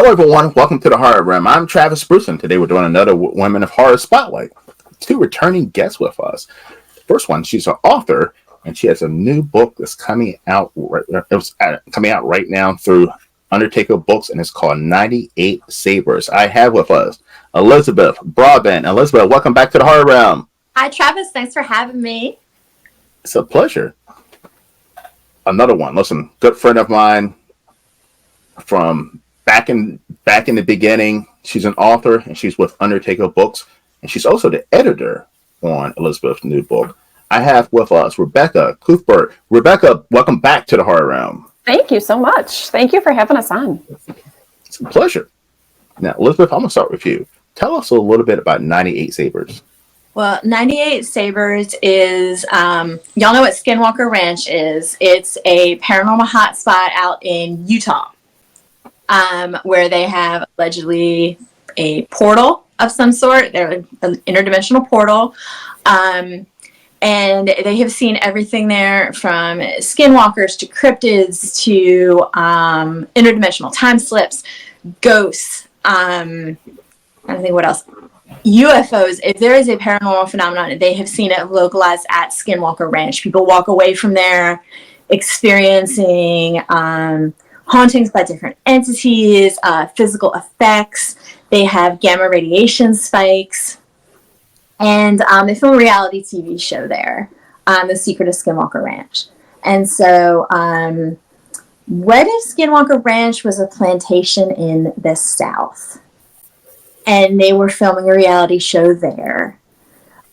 Hello, everyone. Welcome to the Horror Room. I'm Travis Bruce, and today we're doing another Women of Horror Spotlight. Two returning guests with us. First one, she's an author, and she has a new book that's coming out. Coming out right now through Undertaker Books, and it's called 98 Sabers. I have with us Elizabeth Broadbent. Elizabeth, welcome back to the Horror Room. Hi, Travis. Thanks for having me. It's a pleasure. Another one. Listen, good friend of mine from back in the beginning. She's an author, and she's with Undertaker Books, and she's also the editor on Elizabeth's new book. I have with us Rebecca Cuthbert. Rebecca, welcome back to the Horror Room. Thank you so much. Thank you for having us on. It's a pleasure. Now, Elizabeth, I'm going to start with you. Tell us a little bit about 98 Sabers. Well, 98 Sabers is, y'all know what Skinwalker Ranch is. It's a paranormal hotspot out in Utah, where they have allegedly a portal of some sort. They're an interdimensional portal. And they have seen everything there from skinwalkers to cryptids to interdimensional time slips, ghosts, I don't think what else. UFOs. If there is a paranormal phenomenon, they have seen it localized at Skinwalker Ranch. People walk away from there experiencing hauntings by different entities, physical effects. They have gamma radiation spikes. And they film a reality TV show there, The Secret of Skinwalker Ranch. And so what if Skinwalker Ranch was a plantation in the South? And they were filming a reality show there.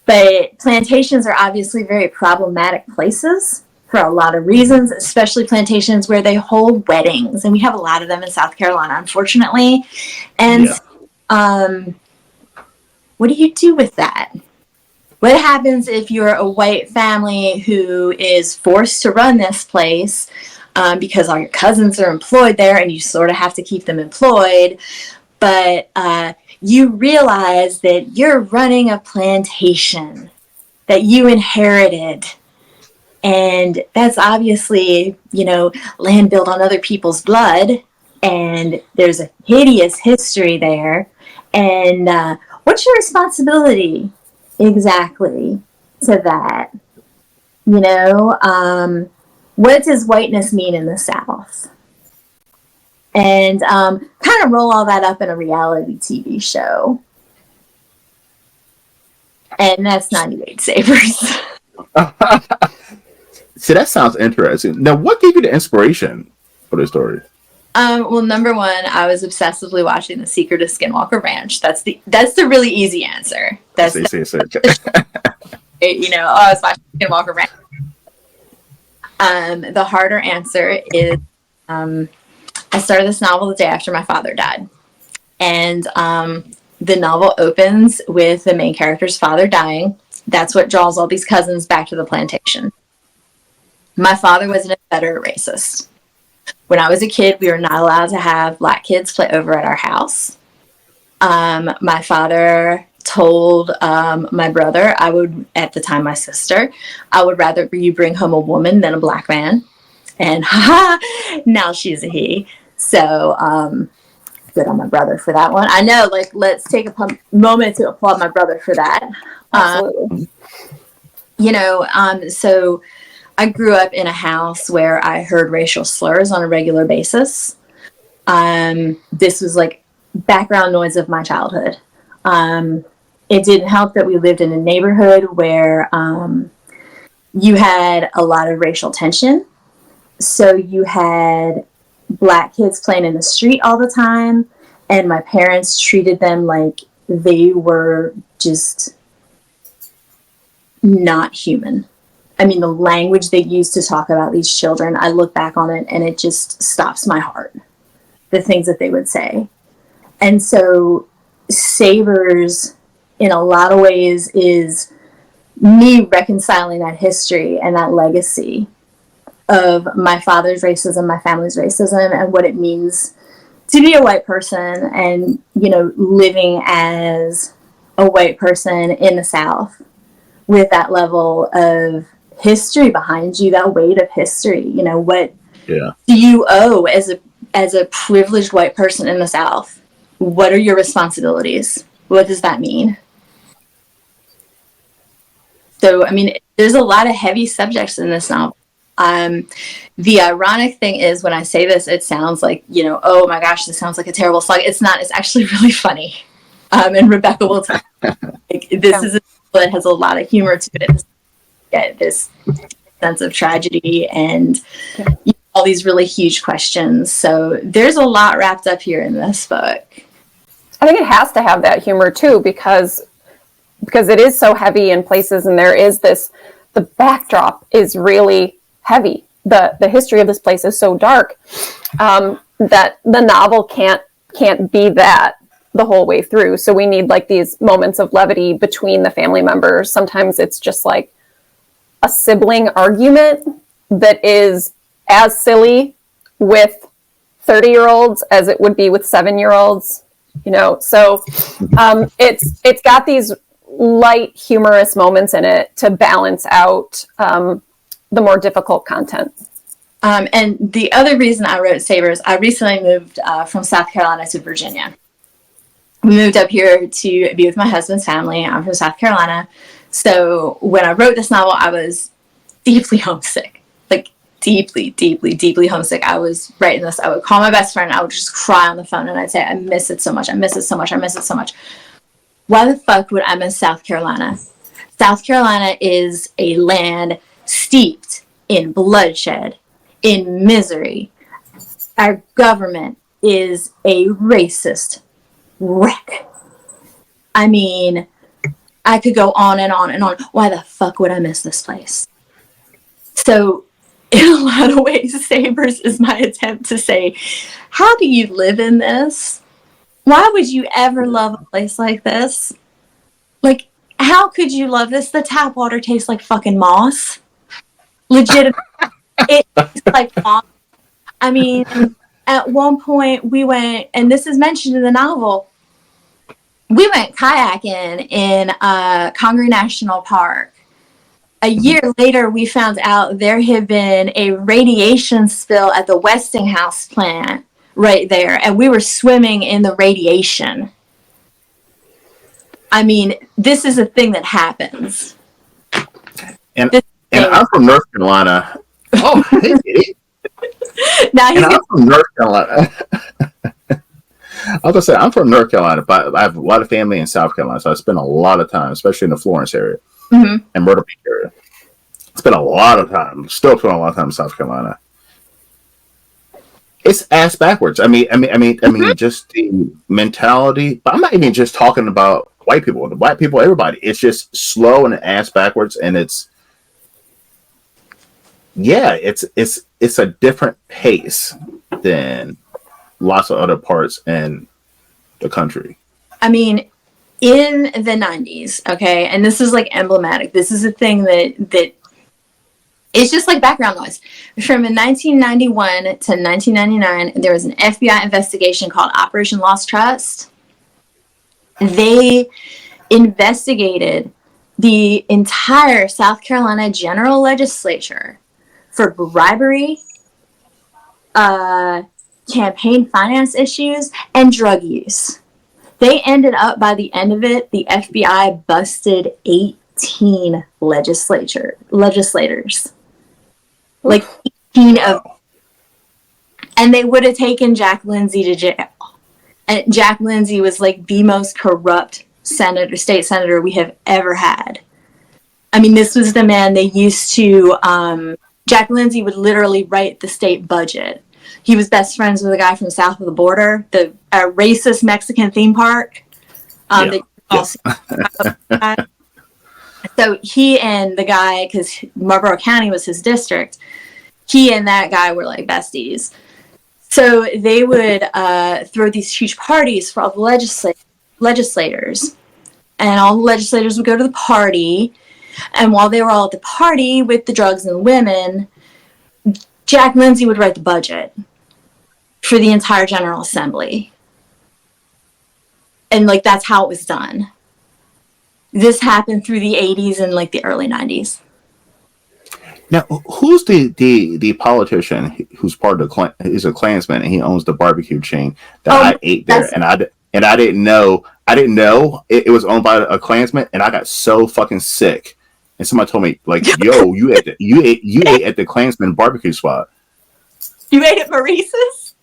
But plantations are obviously very problematic places for a lot of reasons, especially plantations where they hold weddings. And we have a lot of them in South Carolina, unfortunately. And what do you do with that? What happens if you're a white family who is forced to run this place because all your cousins are employed there and you sort of have to keep them employed, but you realize that you're running a plantation that you inherited, and that's obviously, land built on other people's blood, and there's a hideous history there, and what's your responsibility exactly to that? What does whiteness mean in the South? And kind of roll all that up in a reality TV show. And that's 98 Sabers. See, that sounds interesting. Now, what gave you the inspiration for this story? Well, number one, I was obsessively watching The Secret of Skinwalker Ranch. That's the really easy answer. I was watching Skinwalker Ranch. The harder answer is I started this novel the day after my father died. And the novel opens with the main character's father dying. That's what draws all these cousins back to the plantation. My father was an inveterate racist. When I was a kid, we were not allowed to have black kids play over at our house. My father told my brother, at the time my sister, I would rather you bring home a woman than a black man. And now she's a he. So good on my brother for that one. I know, let's take a moment to applaud my brother for that. Absolutely. So I grew up in a house where I heard racial slurs on a regular basis. This was like background noise of my childhood. It didn't help that we lived in a neighborhood where you had a lot of racial tension. So you had black kids playing in the street all the time, and my parents treated them like they were just not human. I mean, the language they used to talk about these children, I look back on it and it just stops my heart, the things that they would say. And so Sabers, in a lot of ways, is me reconciling that history and that legacy of my father's racism, my family's racism, and what it means to be a white person and, living as a white person in the South with that level of history behind you, that weight of history. What do you owe as a as a privileged white person in the South, what are your responsibilities? What does that mean? So, I mean, there's a lot of heavy subjects in this novel. The ironic thing is, when I say this, it sounds like, you know, oh my gosh, this sounds like a terrible slug. It's not. It's actually really funny. And Rebecca will tell you, like, this is a novel that has a lot of humor to it. Get this sense of tragedy and all these really huge questions. So there's a lot wrapped up here in this book. I think it has to have that humor too, because it is so heavy in places, and there is this, the backdrop is really heavy. The history of this place is so dark that the novel can't be that the whole way through. So we need like these moments of levity between the family members. Sometimes it's just like a sibling argument that is as silly with 30-year-olds as it would be with 7-year-olds, you know. So it's got these light, humorous moments in it to balance out the more difficult content. And the other reason I wrote Sabers, I recently moved from South Carolina to Virginia. We moved up here to be with my husband's family. I'm from South Carolina. So when I wrote this novel, I was deeply homesick, like deeply, deeply, deeply homesick. I was writing this. I would call my best friend. I would just cry on the phone and I'd say, I miss it so much. I miss it so much. I miss it so much. Why the fuck would I miss South Carolina? South Carolina is a land steeped in bloodshed, in misery. Our government is a racist wreck. I mean, I could go on and on and on. Why the fuck would I miss this place? So, in a lot of ways, Sabers is my attempt to say, how do you live in this? Why would you ever love a place like this? Like, how could you love this? The tap water tastes like fucking moss. Legit, it tastes like moss. I mean, at one point we went, and this is mentioned in the novel, we went kayaking in Congaree National Park. A year later, we found out there had been a radiation spill at the Westinghouse plant right there, and we were swimming in the radiation. I mean, this is a thing that happens. And I'm from North Carolina. Oh, hey. Now I'm from North Carolina. I was gonna say I'm from North Carolina, but I have a lot of family in South Carolina, so I spend a lot of time, especially in the Florence area and Myrtle Beach area. Spend a lot of time, still spend a lot of time in South Carolina. It's ass backwards. I mean, just the mentality. But I'm not even just talking about white people. The black people, everybody. It's just slow and ass backwards, and it's a different pace than lots of other parts in the country. I mean, in the 90s, okay, and this is like emblematic. This is a thing that it's just like background noise. From 1991 to 1999, there was an FBI investigation called Operation Lost Trust. They investigated the entire South Carolina General Legislature for bribery, campaign finance issues, and drug use. They ended up, by the end of it, the FBI busted 18 legislators. Like 18 of them. And they would have taken Jack Lindsay to jail. And Jack Lindsay was like the most corrupt state senator we have ever had. I mean, this was the man they used to, Jack Lindsay would literally write the state budget. He was best friends with a guy from south of the border, the racist Mexican theme park. So he and the guy, because Marlborough County was his district, he and that guy were like besties. So they would throw these huge parties for all the legislators. And all the legislators would go to the party. And while they were all at the party with the drugs and the women, Jack Lindsay would write the budget for the entire General Assembly. And like, that's how it was done. This happened through the 80s and like the early 90s. Now, who's the politician who's part of the clan? Is a Klansman and he owns the barbecue chain that I ate there, and I didn't know. I didn't know it was owned by a Klansman, and I got so fucking sick. And somebody told me, like, "Yo, you ate at the Klansman barbecue spot." You ate at Maurice's?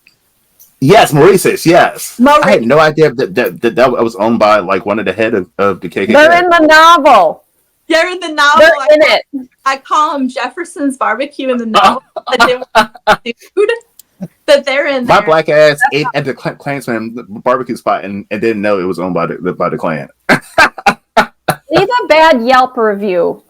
Yes, Maurice's. Yes, I had no idea that was owned by like one of the head of the KKK. They're in the novel. They're in the novel. They're in it. I call them Jefferson's Barbecue in the novel. Dude, but they're in there. My black ass ate at the Klansman barbecue spot and didn't know it was owned by the Klan. Leave a bad Yelp review.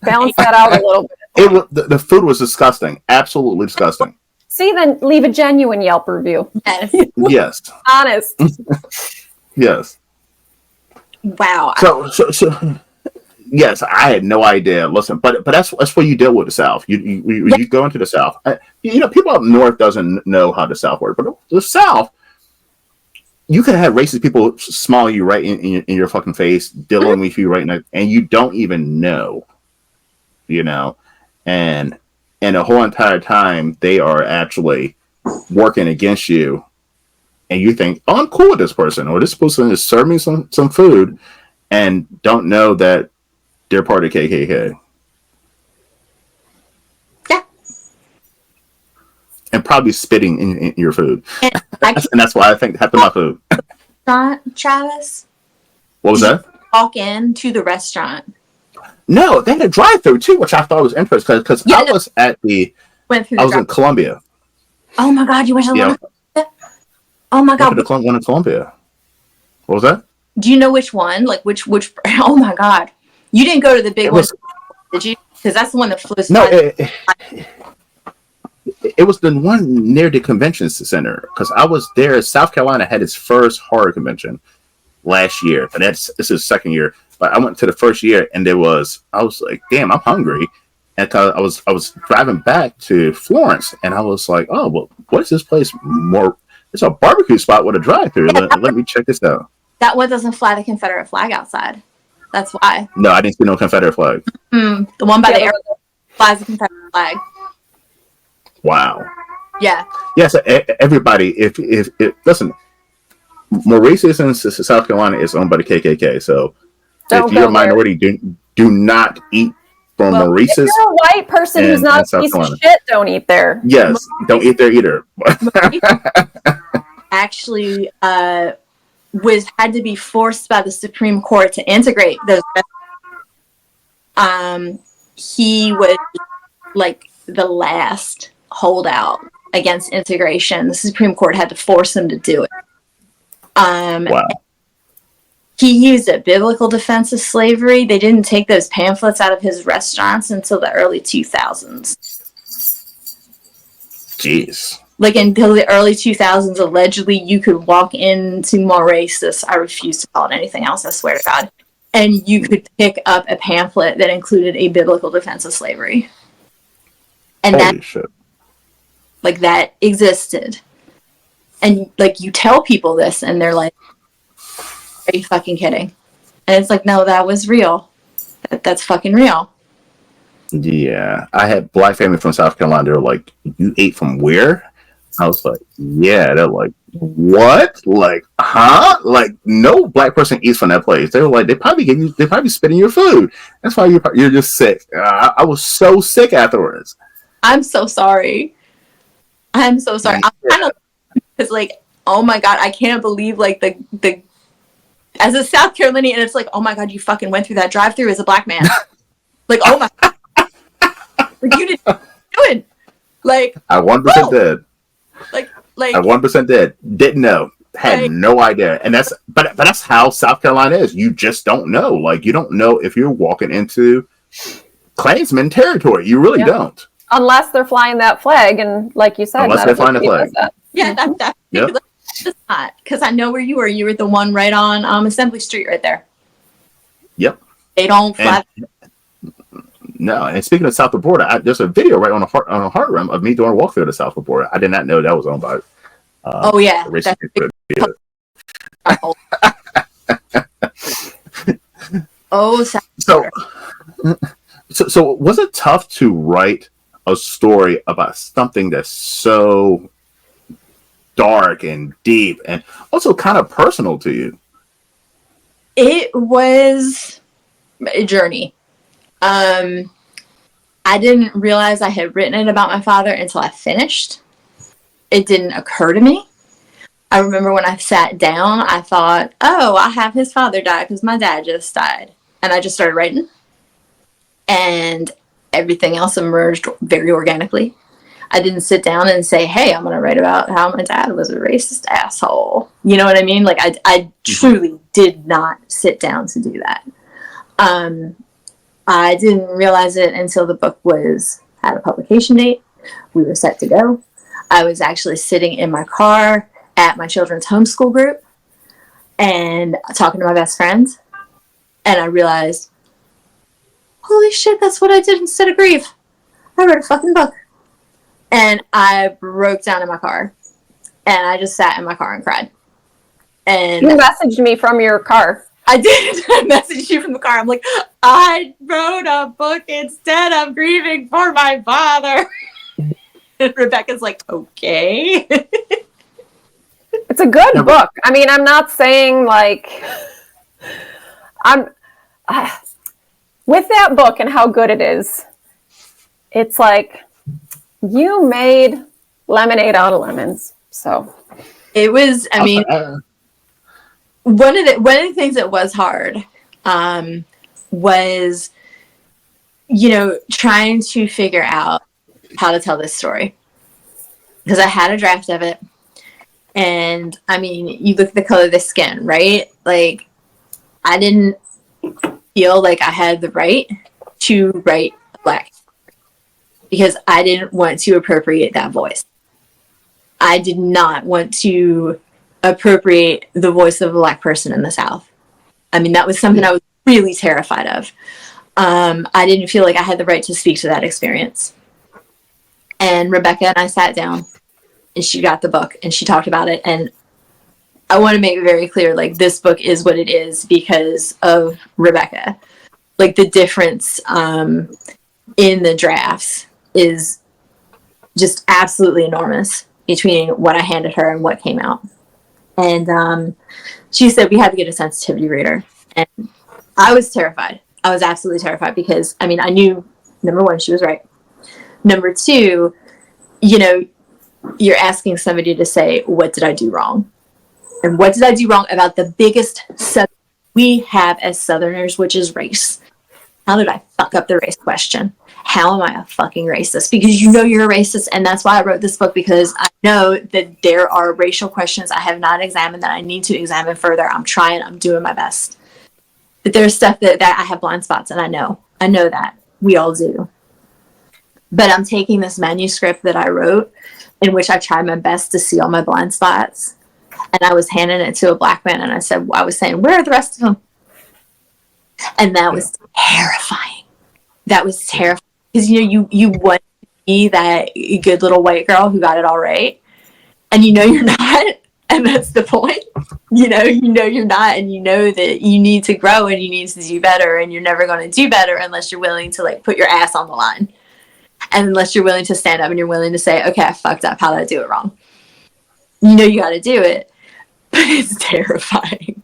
Balance that out a little bit. The food was disgusting. Absolutely disgusting. See, then leave a genuine Yelp review. Yes. Yes. Honest. Yes. Wow. So yes, I had no idea. Listen, but that's what you deal with the South. You go into the South. People up north doesn't know how the South works, but the South, you could have racist people smile you right in your fucking face, dealing with you right now, and you don't even know. And the whole entire time they are actually working against you, and you think, "Oh, I'm cool with this person," or this person is serving some food, and don't know that they're part of KKK. Yeah. And probably spitting in your food. And that's why I think half of my food. Travis? What was that? Walk into the restaurant. No, they had a drive-through too, which I thought was interesting because I was at I was in Columbia. Oh my God, you went to the one? Oh my God. One in Columbia. What was that? Do you know which one? Like which oh my God. You didn't go to the big one, did you? Because that's the one that flew. No, it was the one near the convention center. Because I was there. South Carolina had its first horror convention last year, but this is second year. But I went to the first year, and I was like, damn, I'm hungry. And I was driving back to Florence, and I was like, oh, well, what is this place? It's a barbecue spot with a drive-through. Let me check this out. That one doesn't fly the Confederate flag outside. That's why. No, I didn't see no Confederate flag. The one by the airport flies the Confederate flag. Wow. Yeah. Yes, everybody. If listen, Maurice's in South Carolina is owned by the KKK. So if you're a minority, do not eat from Maurice's. If you're a white person who's not a piece of shit, don't eat there. Yes, don't eat there either. Actually, had to be forced by the Supreme Court to integrate those. He was like the last holdout against integration. The Supreme Court had to force him to do it. Wow. He used a biblical defense of slavery. They didn't take those pamphlets out of his restaurants until the early 2000s. Jeez. Like until the early 2000s, allegedly, you could walk into Maurice's. I refuse to call it anything else, I swear to God. And you could pick up a pamphlet that included a biblical defense of slavery. And that existed. And like you tell people this and they're like, are you fucking kidding? And it's like, no, that was real. That's fucking real. Yeah. I had black family from South Carolina. They were like, you ate from where? I was like, yeah. They're like, what? Like, huh? Like, no black person eats from that place. They were like, they probably spit in your food. That's why you're just sick. I was so sick afterwards. I'm so sorry. I'm so sorry. I'm kind of because like, oh my God, I can't believe like the as a South Carolinian, it's like, oh my God, you fucking went through that drive-through as a black man. Like, oh my God. Like, you didn't do it. Like, I 1% did. Like I 1% did. Didn't know. Had no idea. And that's how South Carolina is. You just don't know. Like, you don't know if you're walking into Klansman territory. You really don't. Unless they're flying that flag, and like you said, unless they're flying the flag. Yeah, that's not because I know where you were. You were the one right on Assembly Street, right there. Yep. They don't fly. No, and speaking of South of Border, there's a video right on a heart rim of me doing a walkthrough of the South of Border. I did not know that was owned by. Oh yeah. Oh, so So was it tough to write a story about something that's so dark and deep and also kind of personal to you? It was a journey. I didn't realize I had written it about my father until I finished. It didn't occur to me. I remember when I sat down, I thought, oh, I have his father die because my dad just died. And I just started writing. And everything else emerged very organically. I didn't sit down and say, hey, I'm going to write about how my dad was a racist asshole. You know what I mean? Like, I truly did not sit down to do that. I didn't realize it until the book had a publication date. We were set to go. I was actually sitting in my car at my children's homeschool group and talking to my best friends. And I realized, holy shit, that's what I did instead of grief. I wrote a fucking book. And I broke down in my car. And I just sat in my car and cried. And you messaged me from your car. I did. I messaged you from the car. I'm like, I wrote a book instead of grieving for my father. And Rebecca's like, okay. It's a good book. I mean, I'm not saying like with that book and how good it is. It's like you made lemonade out of lemons. So it was. I mean, one of the things that was hard was, trying to figure out how to tell this story, because I had a draft of it. And I mean, you look at the color of the skin, right? Like, I didn't feel like I had the right to write Black because I didn't want to appropriate that voice. I did not want to appropriate the voice of a Black person in the South. I mean, that was something I was really terrified of. I didn't feel like I had the right to speak to that experience. And Rebecca and I sat down. And she got the book and she talked about it. And I want to make it very clear, like, this book is what it is because of Rebecca. Like, the difference in the drafts is just absolutely enormous between what I handed her and what came out. And she said we had to get a sensitivity reader. And I was terrified. I was absolutely terrified because, I mean, I knew, number one, she was right. Number two, you're asking somebody to say, what did I do wrong? And what did I do wrong about the biggest subject we have as Southerners, which is race? How did I fuck up the race question? How am I a fucking racist? Because you're a racist, and that's why I wrote this book, because I know that there are racial questions I have not examined that I need to examine further. I'm trying. I'm doing my best. But there's stuff that I have blind spots, and I know that. We all do. But I'm taking this manuscript that I wrote, in which I tried my best to see all my blind spots. And I was handing it to a Black man, and I was saying, where are the rest of them? And that was terrifying. That was terrifying. Because, you want to be that good little white girl who got it all right. And you're not. And that's the point. You're not. And you know that you need to grow and you need to do better. And you're never going to do better unless you're willing to, like, put your ass on the line. And unless you're willing to stand up and you're willing to say, okay, I fucked up. How did I do it wrong? You got to do it. But it's terrifying.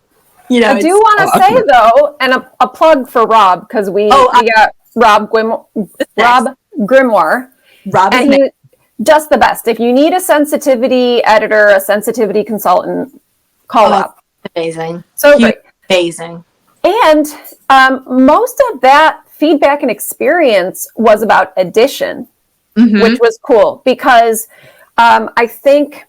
I do want to say, though, and a plug for Rob, because we got Rob Grimoire. And he does the best. If you need a sensitivity editor, a sensitivity consultant, call Rob. Amazing. So great. Amazing. And most of that feedback and experience was about addition, which was cool because I think,